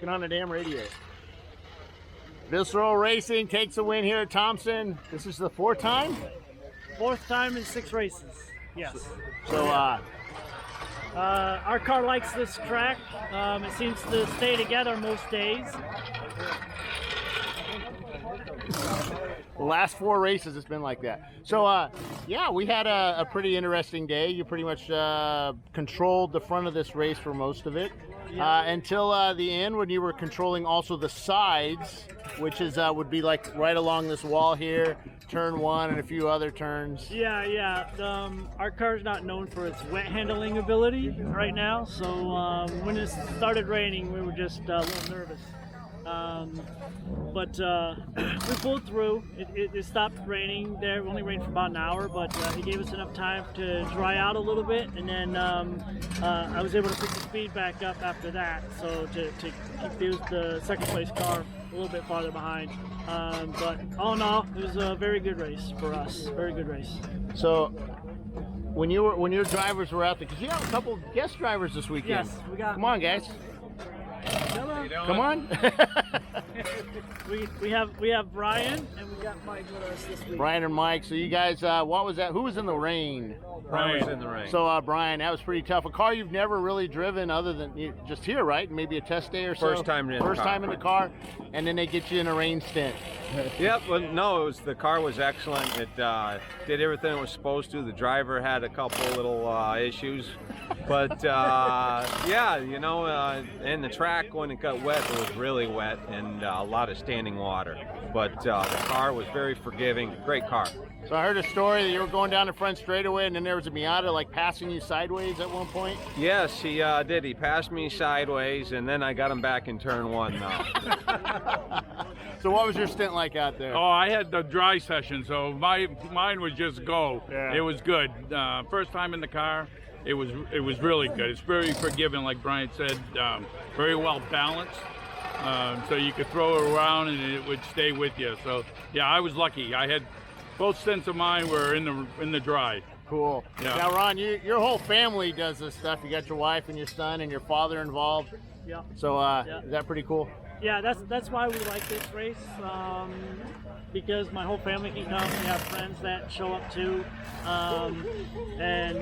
talking on the damn radio. Visceral Racing takes a win here at Thompson. This is the fourth time? Fourth time in 6 races, yes. So, our car likes this track. It seems to stay together most days. the last 4 races it's been like that. So, yeah, we had a pretty interesting day. You pretty much controlled the front of this race for most of it. Until the end, when you were controlling also the sides, which is would be like right along this wall here, turn 1 and a few other turns. Yeah. Our car's not known for its wet handling ability right now, so when it started raining, we were just a little nervous. But we pulled through. It stopped raining there. It only rained for about an hour, but it gave us enough time to dry out a little bit, and then I was able to pick the speed back up after that, so to keep the second place car a little bit farther behind. But all in all, it was a very good race for us. Very good race. So when your drivers were out there, because you have a couple guest drivers this weekend. Yes, we got. Come on, guys. Hello. Come on. we have Brian and we got Mike with us this week. Brian and Mike. So you guys, what was that? Who was in the rain? Brian was in the rain. So Brian, that was pretty tough. A car you've never really driven other than just here, right? Maybe a test day or so. First time in the car, and then they get you in a rain stint. Yep. Well, no, the car was excellent. It did everything it was supposed to. The driver had a couple little issues, but yeah, you know, in the track when it got wet, it was really wet and a lot of standing water. But the car was very forgiving. Great car. So I heard a story that you were going down the front straightaway and then there was a Miata like passing you sideways at one point. Yes, he did. He passed me sideways and then I got him back in turn 1 now. So what was your stint like out there? Oh, I had the dry session, so mine was just go. Yeah. It was good. First time in the car, it was really good. It's very forgiving, like Brian said, very well balanced. So you could throw it around and it would stay with you. So yeah, I was lucky. I had both stints of mine were in the dry. Cool. Yeah. Now, Ron, your whole family does this stuff. You got your wife and your son and your father involved. Yeah. So Yeah. is that pretty cool? Yeah, that's why we like this race, because my whole family can come. We have friends that show up too, and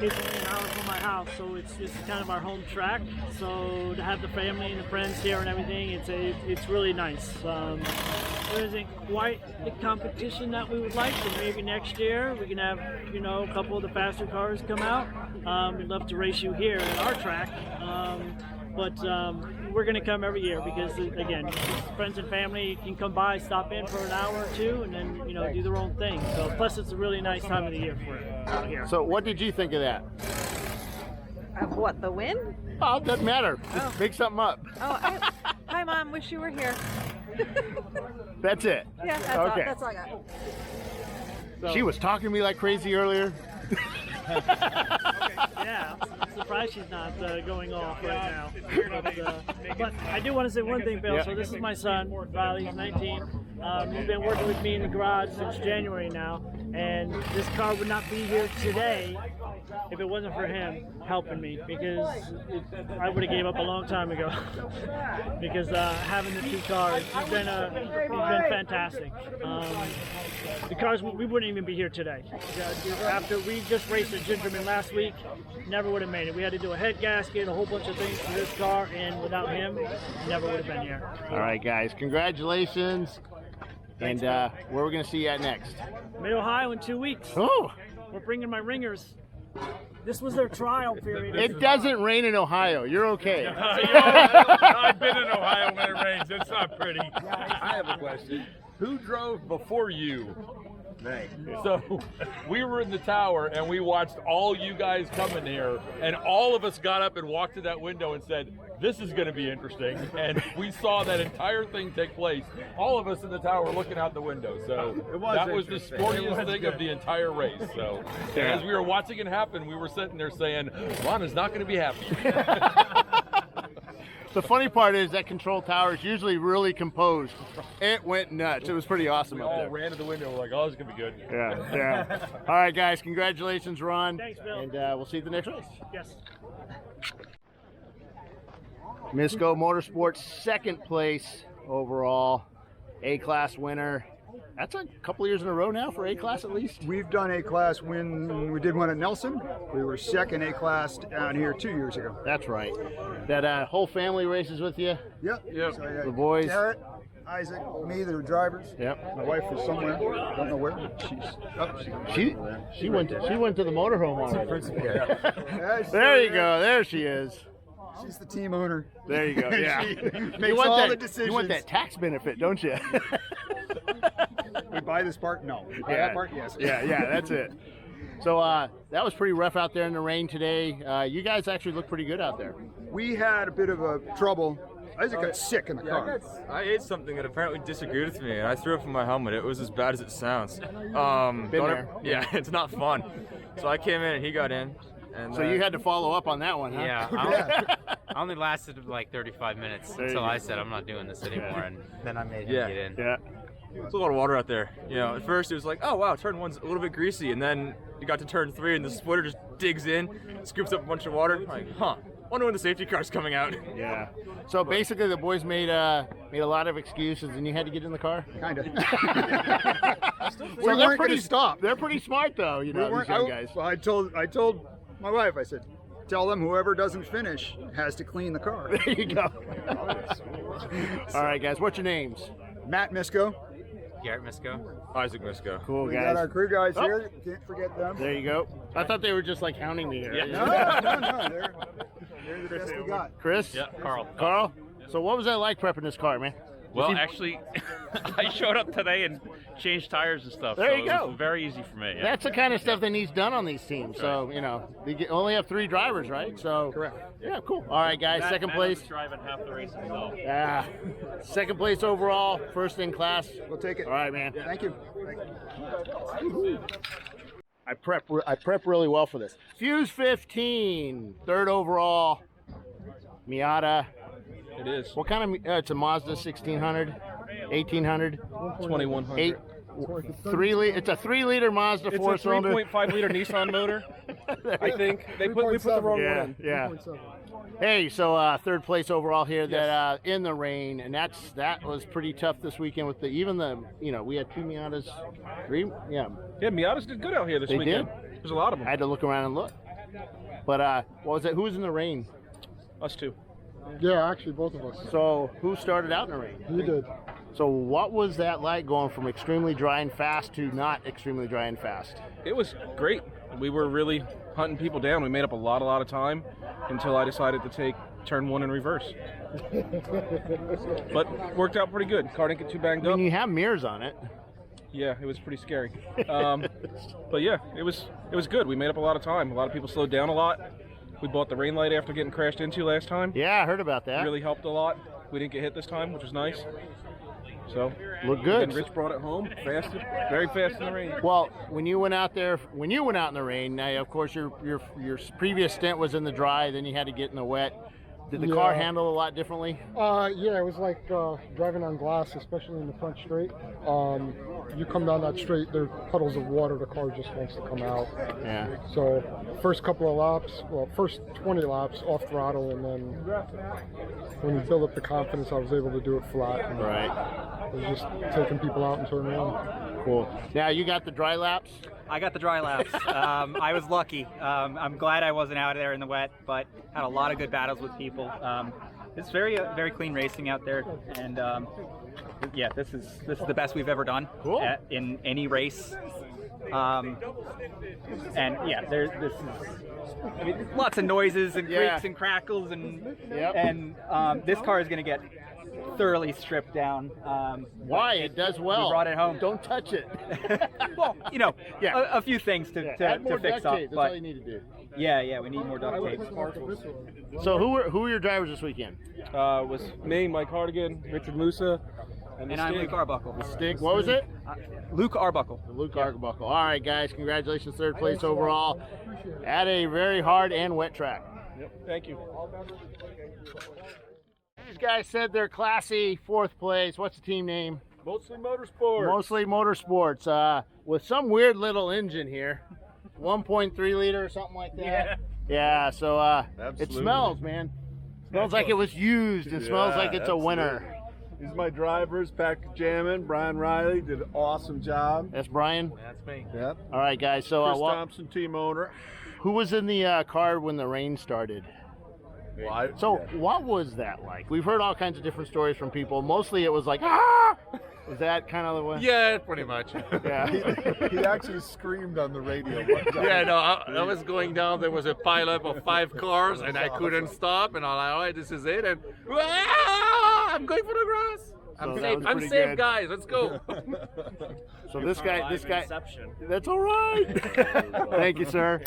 it's only an hour from my house, so it's kind of our home track. So to have the family and the friends here and everything, it's really nice. There isn't quite the competition that we would like, but maybe next year we can have a couple of the faster cars come out. We'd love to race you here at our track. But we're going to come every year because, again, friends and family can come by, stop in for an hour or two, and then, do their own thing. So, plus, it's a really nice time of the year for it out here. So what did you think of that? Of what, the win? Oh, it doesn't matter. Just make something up. Oh, hi, Mom. Wish you were here. That's it? Yeah, that's all I got. So, she was talking to me like crazy earlier. Yeah, I'm surprised she's not going off right now. But I do want to say one thing, Bill. Yeah. So this is my son, Riley. He's 19. He's been working with me in the garage since January now, and this car would not be here today if it wasn't for him helping me, because I would have gave up a long time ago. Because having the 2 cars, he's been fantastic. The cars, we wouldn't even be here today. After we just raced at Gingerman last week, never would have made it. We had to do a head gasket, a whole bunch of things to this car, and without him, never would have been here. All right, guys, congratulations. Thanks, and where are we going to see you at next? Mid-Ohio in 2 weeks. Oh, We're bringing my ringers. This was their trial period. it doesn't rain in Ohio. You're okay. I've been in Ohio when it rains. It's not pretty. I have a question. Who drove before you? So we were in the tower and we watched all you guys come in here, and all of us got up and walked to that window and said, this is going to be interesting. And we saw that entire thing take place. All of us in the tower looking out the window. So that was the sportiest thing of the entire race. So as we were watching it happen, we were sitting there saying, Ron is not going to be happy. The funny part is that control tower is usually really composed. It went nuts. It was pretty awesome We up all there. ran to the window. We're like, oh, this is going to be good. Yeah. All right, guys, congratulations, Ron. Thanks, Bill. And we'll see you at the next race. Yes. Misco Motorsports, second place overall, A-Class winner. That's a couple of years in a row now for A-Class at least. We've done A-Class when we did one at Nelson. We were second A-Class down here 2 years ago. That's right. That whole family races with you? Yep. So, The boys? Garrett, Isaac, me, the drivers. Yep. My wife is somewhere. Don't know where. She went to the motorhome already. Yeah, There you go. There she is. She's the team owner. There you go. Yeah. She You makes want all that, the decisions. You want that tax benefit, don't you? We buy this part? No. We buy Yeah. that part? Yes. Yeah, that's it. So that was pretty rough out there in the rain today. You guys actually look pretty good out there. We had a bit of a trouble. Isaac got sick in the car. I ate something that apparently disagreed with me, and I threw up in my helmet. It was as bad as it sounds. Yeah, it's not fun. So I came in, and he got in. And So you had to follow up on that one, huh? Yeah, I only lasted like 35 minutes There you until go. I said I'm not doing this anymore, and then I made him Yeah. get in. Yeah. There's a lot of water out there. You know, at first it was like, oh wow, turn one's a little bit greasy, and then you got to turn 3, and the splitter just digs in, scoops up a bunch of water. Like, huh? Wonder when the safety car's coming out. Yeah. So basically, the boys made a lot of excuses, and you had to get in the car. Kind of. So they're pretty stop. They're pretty smart, though. You know, these young guys. I told my wife, I said, tell them whoever doesn't finish has to clean the car. There you go. All right, guys. What's your names? Matt Misco. Garrett Misco. Isaac Misco. Cool, We guys. got our crew guys here. Can't forget them. There you go. I thought they were just like hounding me here. No. They're the best we got. Chris? Yeah, Carl. Carl? So what was that like prepping this car, man? Well, actually, I showed up today and changed tires and stuff. There so you it go. was very easy for me. Yeah. That's the kind of stuff that needs done on these teams. So, you know, they only have 3 drivers, right? So Correct. Yeah, cool. All right, guys. Second place. Was driving half the race himself. Yeah. Second place overall. First in class. We'll take it. All right, man. Thank you. I prep really well for this. Fuse 15. Third overall. Miata. It is. What kind of? It's a Mazda 1600, 1800, 2100. 3-liter. It's a 3-liter Mazda It's a 4-cylinder. 3.5 liter Nissan motor. I think we put the wrong one in. Yeah. Hey, so third place overall here. That in the rain, and that was pretty tough this weekend with we had 2 Miatas, 3. Yeah, Miatas did good out here this They weekend. did? There's a lot of I them. had to look around and look. But what was it? Who was in the rain? Us too. Yeah, actually, both of us. So who started out in the rain? You did. So what was that like going from extremely dry and fast to not extremely dry and fast? It was great. We were really hunting people down. We made up a lot of time until I decided to take turn 1 in reverse. But worked out pretty good. Car didn't get too banged I up. mean, you have mirrors on it. Yeah, it was pretty scary. But yeah, it was good. We made up a lot of time. A lot of people slowed down a lot. We bought the rain light after getting crashed into last time. Yeah, I heard about that. Really helped a lot. We didn't get hit this time, which was nice. So Look good. And Rich brought it home fast, very fast in the rain. Well, when you went out in the rain, now of course your previous stint was in the dry, then you had to get in the wet. Did the car handle a lot differently? Yeah, it was like driving on glass, especially in the front straight. You come down that straight, there are puddles of water, the car just wants to come out. Yeah. So first couple of laps, first 20 laps off throttle, and then when you build up the confidence, I was able to do it flat. And Right. I was just taking people out and turning one. Cool. Now you got the dry laps? I got the dry laps. I was lucky. I'm glad I wasn't out there in the wet, but had a lot of good battles with people. It's very clean racing out there, and yeah, this is the best we've ever done in any race. And yeah, this is. I mean, lots of noises and creaks and crackles, and this car is going to get thoroughly stripped down. Why? It does well. We brought it home. Don't touch it. Well, a few things to Add more fix duct up. tape. That's But all you need to do. yeah, we need more duct tape. So who were your drivers this weekend? Was me, Mike Hardigan, Richard Musa, And I'm Luke Arbuckle. Stig, what was it? Luke Arbuckle. Luke Arbuckle. All right, guys, congratulations, third place overall at a very hard and wet track. Yep, thank you. These guys said they're classy, fourth place. What's the team name? Mostly Motorsports. Mostly Motorsports. With some weird little engine here, 1.3 liter or something like that. Yeah. So it smells, man. Smells like it was used and smells like it's a winner. These are my drivers, Patrick Jammin, Brian Riley did an awesome job. That's Brian? That's me. Yep. All right, guys. So, Chris Thompson, team owner. who was in the car when the rain started? What was that like? We've heard all kinds of different stories from people. Mostly it was like, ah! Is that kind of the way? Yeah, pretty much. Yeah. He actually screamed on the radio. Yeah, no, I was going down. There was a pileup of 5 cars, and I couldn't stop. And I'm like, all right, this is it. And I'm going for the grass. I'm safe. I'm safe, good. guys. Let's go. So this guy, that's all right. Thank you, sir.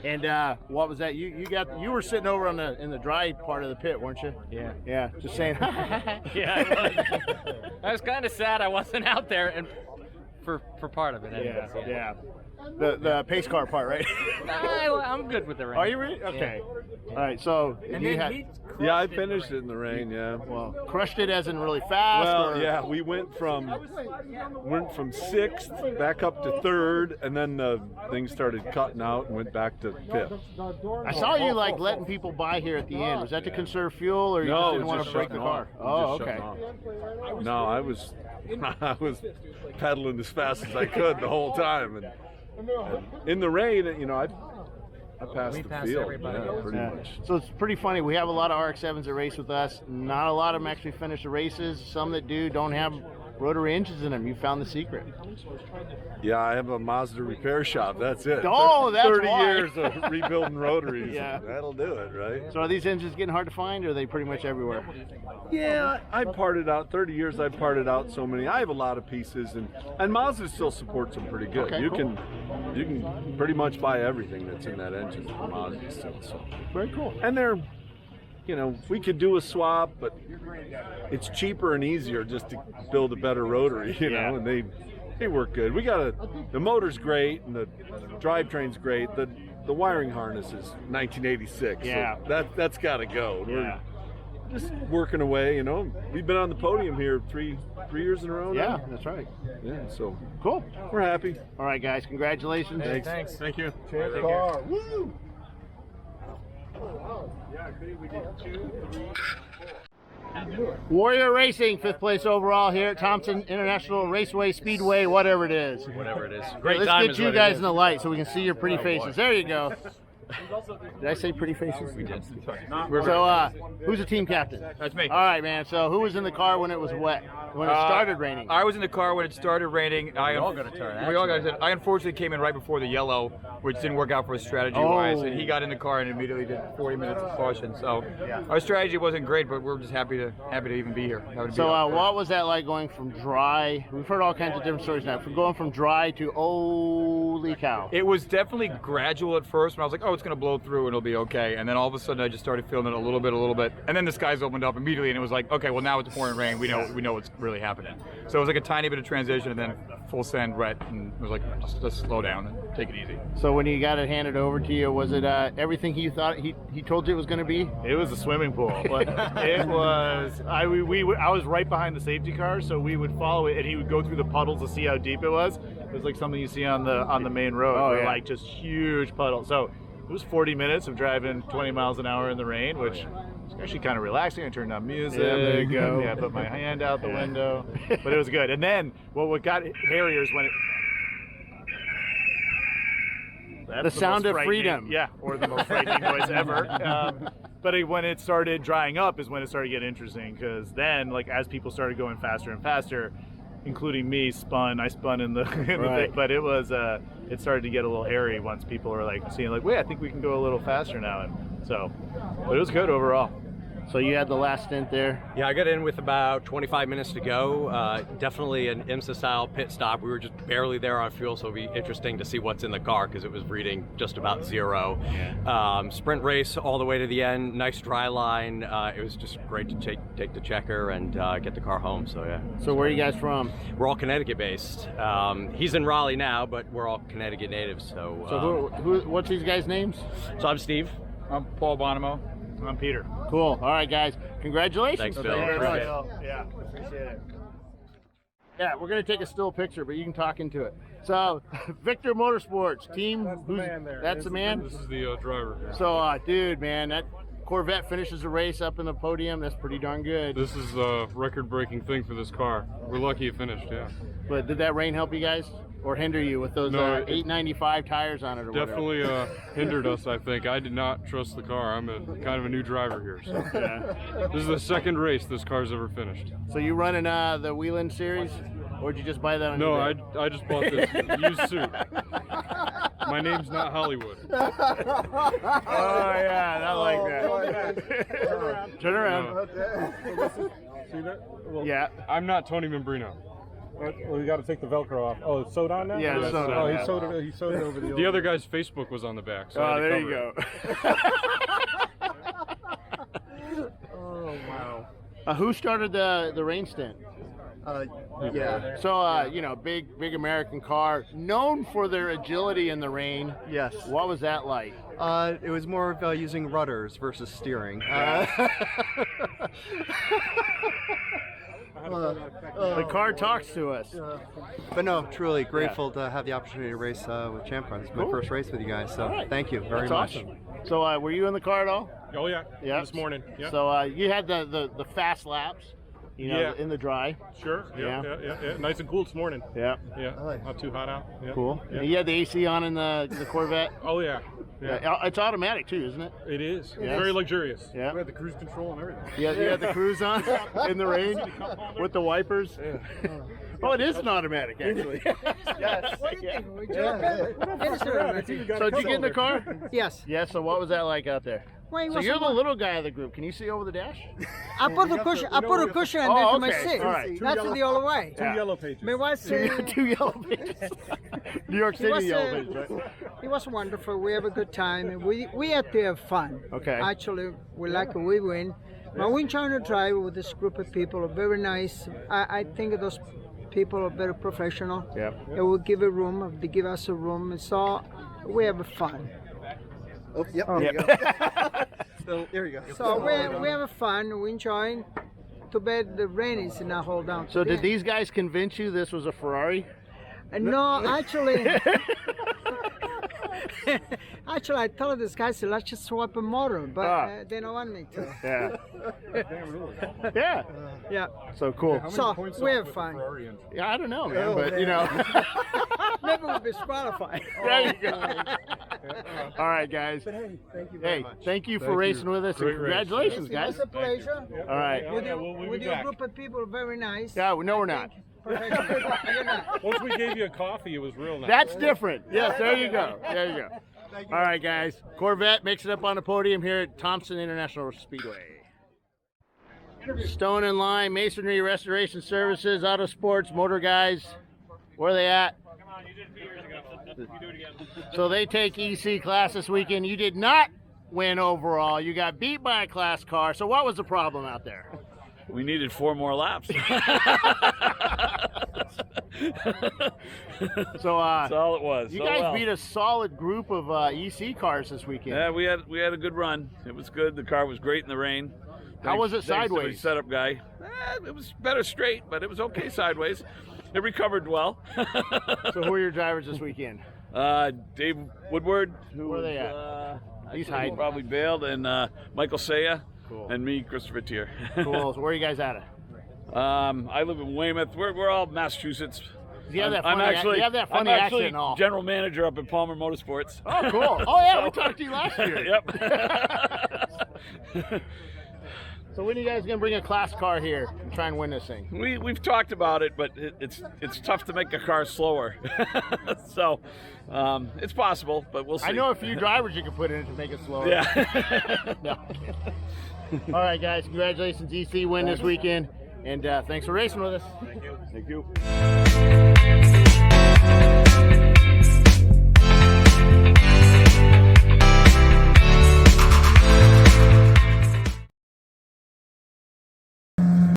And what was that? You were sitting over on in the dry part of the pit, weren't you? Yeah. Yeah. Just saying. Yeah, I was. I was kind of sad I wasn't out there and for part of it. Anyways, yeah. The pace car part, right? I'm good with the rain. Are you really? Okay. Yeah. All right. So yeah, I finished it in the rain. Yeah. Well, crushed it as in really fast. Well, yeah, we went from 6th back up to 3rd, and then the thing started cutting out and went back to 5th. I saw you like letting people by here at the end. Was that to conserve fuel, or you just didn't want to break the car? Oh, okay. No, I was pedaling as fast as I could the whole time, and in the rain, I passed the field. Yeah, pretty much. So it's pretty funny. We have a lot of RX-7s that race with us. Not a lot of them actually finish the races. Some that do don't have rotary engines in them. You found the secret. Yeah, I have a Mazda repair shop. That's it. Oh, that's 30 why. years of rebuilding rotaries. Yeah. That'll do it, right? So are these engines getting hard to find, or are they pretty much everywhere? Yeah, I parted out 30 years. I parted out so many. I have a lot of pieces, and Mazda still supports them pretty good. Okay, you cool. can pretty much buy everything that's in that engine from Mazda still. So. Very cool. And they're, we could do a swap, but it's cheaper and easier just to build a better rotary, know, and they work good. The motor's great and the drivetrain's great. The wiring harness is 1986. Yeah. So that's got to go. Yeah. We're just working away, We've been on the podium here three years in a row now. Yeah, that's right. Yeah, so cool. We're happy. All right, guys, congratulations. Thanks. Thank you. ChampCar. Woo! Warrior Racing, 5th place overall here at Thompson International Raceway Speedway, whatever it is. Whatever it is. Great Great Let's time get is you what it guys is. in the light so we can see your pretty faces. boy. There you go. Did I say pretty faces? We did. So, who's the team captain? That's me. All right, man. So, who was in the car when it was wet? When it started raining? I was in the car when it started raining. We all got a turn. We all got a turn. I unfortunately came in right before the yellow, which didn't work out for us strategy-wise. Oh. And he got in the car and immediately did 40 minutes of caution. So our strategy wasn't great, but we're just happy to even be here. So, what was that like going from dry? We've heard all kinds of different stories now. From going from dry to holy cow. It was definitely gradual at first when I was like, oh, it's going to blow through and it'll be okay. And then all of a sudden I just started feeling it a little bit. And then the skies opened up immediately and it was like, okay, well now it's pouring rain. We know what's really happening. So it was like a tiny bit of transition and then full send wet. And it was like, just slow down and take it easy. So when you got it handed over to you, was it everything he thought he told you it was going to be? It was a swimming pool. But it was, I was right behind the safety car, so we would follow it and he would go through the puddles to see how deep it was. It was like something you see on the main road. Oh, yeah. Like just huge puddles. So it was 40 minutes of driving 20 miles an hour in the rain, which was actually kind of relaxing. I turned on music. Yeah, there you go. Yeah, I put my hand out the window. But it was good. And then what got hairier is when it... The sound of freedom. Yeah, or the most frightening noise ever. But when it started drying up is when it started getting interesting, because then, like, as people started going faster and faster, including me, I spun in the Right. thing, but it was it started to get a little hairy once people were like seeing like, wait, I think we can go a little faster now, and so, but it was good overall. So you had the last stint there? Yeah, I got in with about 25 minutes to go. Definitely an IMSA-style pit stop. We were just barely there on fuel, so it'll be interesting to see what's in the car because it was reading just about 0. Sprint race all the way to the end. Nice dry line. It was just great to take the checker and get the car home. So yeah. So where are you guys from? We're all Connecticut-based. He's in Raleigh now, but we're all Connecticut natives. So. What's these guys' names? So I'm Steve. I'm Paul Bonimo. I'm Peter. Cool. All right, guys. Congratulations. Thanks, Bill. Thank you very much. Yeah, appreciate it. Yeah, we're going to take a still picture, but you can talk into it. So, Victor Motorsports team. That's the man. This is the driver. So, dude, man, Corvette finishes the race up in the podium. That's pretty darn good. This is a record-breaking thing for this car. We're lucky it finished, yeah. But did that rain help you guys? Or hinder you with those No, 895 tires on it or definitely whatever? hindered us, I think. I did not trust the car. I'm kind of a new driver here. So. This is the second race this car's ever finished. So you running the Wheeling series? Or did you just buy that on No, eBay? I just bought this used suit. My name's not Hollywood. Oh, yeah, I like that. Turn around. See that? Well, yeah. I'm not Tony Membrino. Well, you got to take the Velcro off. Oh, it's sewed on now? Yeah, it's sewed on. Oh, Yeah. he sewed it over the The other guy's Facebook was on the back. So I had to there you cover go. Oh, wow. Who started the rain stint? Yeah. So, you know, big American car, known for their agility in the rain. Yes. What was that like? It was more of using rudders versus steering. The car talks to us. But no, truly grateful to have the opportunity to race with ChampCar. This is my first race with you guys, so thank you very much. Awesome. So, were you in the car at all? Oh yeah. Yeah. This morning. Yeah. So, you had the fast laps, you know, Yeah. in the dry. Sure. Yeah. Nice and cool this morning. Yeah. Yeah. Not too hot out. Yeah. Cool. Yeah. And you had the AC on in the Corvette? Oh yeah. Yeah. It's automatic too, isn't it? It is. Yeah. Very luxurious. Yeah. We had the cruise control and everything. Yeah, you had the cruise on in the rain with the wipers. Oh, it is an automatic, actually. Yes. What do you think? It is automatic. So did you get in the car? Yes. Yeah. So what was that like out there? Well, it So was you're the a- little guy of the group. Can you see over the dash? I put the cushion. I put a cushion into my seat. All right. That's the only way. Yeah. Yellow pages. My wife said, Two yellow pages. New York City yellow pages, right? it was wonderful. We have a good time. We had to have fun. Okay. Actually, we like we win. But we're trying to drive with this group of people. Are very nice. I think those people are very professional. Yeah. They will give a room. They give us a room. And so we have fun. Oh, yep. Oh. There you go. So there you go. So we have fun. We enjoy. Too bad the rain is not hold down. So today. did these guys convince you this was a Ferrari? No, actually, actually, I told this guy, so let's just swap a motor, but they don't want me to. Yeah. Yeah. Yeah. So cool. So we have fun. Yeah, I don't know, man, but you know. Maybe we'll be disqualified. There you go. All right, guys. But hey, thank you very much. Thank you for racing with us. And Great race. congratulations, It guys. was a pleasure. All right. With, Yeah, you, we'll be with your back. group of people, very nice. Yeah, no, we're not. Professional. You're not. Once we gave you a coffee, it was real nice. That's different. Yes, there you go. There you go. All right, guys. Corvette makes it up on the podium here at Thompson International Speedway. Stone and Lime, Masonry Restoration Services, Auto Sports, Motor Guys. Where are they at? So they take EC class this weekend. You did not win overall. You got beat by a class car. So what was the problem out there? We needed 4 more laps. So That's all it was. You So guys well. beat a solid group of EC cars this weekend. Yeah, we had a good run. It was good. The car was great in the rain. How was it Thanks to the sideways? setup guy. It was better straight, but it was okay sideways. It recovered well. So who are your drivers this weekend? Dave Woodward, who Where are they was, at? He's I think hiding. he probably bailed, and Michael Saya, Cool. and me, Christopher Tier. Cool. So where are you guys at? I live in Weymouth. We're all Massachusetts. You have that I'm funny, actually, you have that funny I'm accent actually and all. general manager up at Palmer Motorsports. Oh, cool. Oh, yeah, we talked to you last year. Yep. So when are you guys going to bring a class car here and try and win this thing? We've talked about it, but it's tough to make a car slower. So it's possible, but we'll see. I know a few drivers you can put in it to make it slower. Yeah. No. All right, guys. Congratulations, EC win this weekend. And thanks for racing with us. Thank you. Thank you.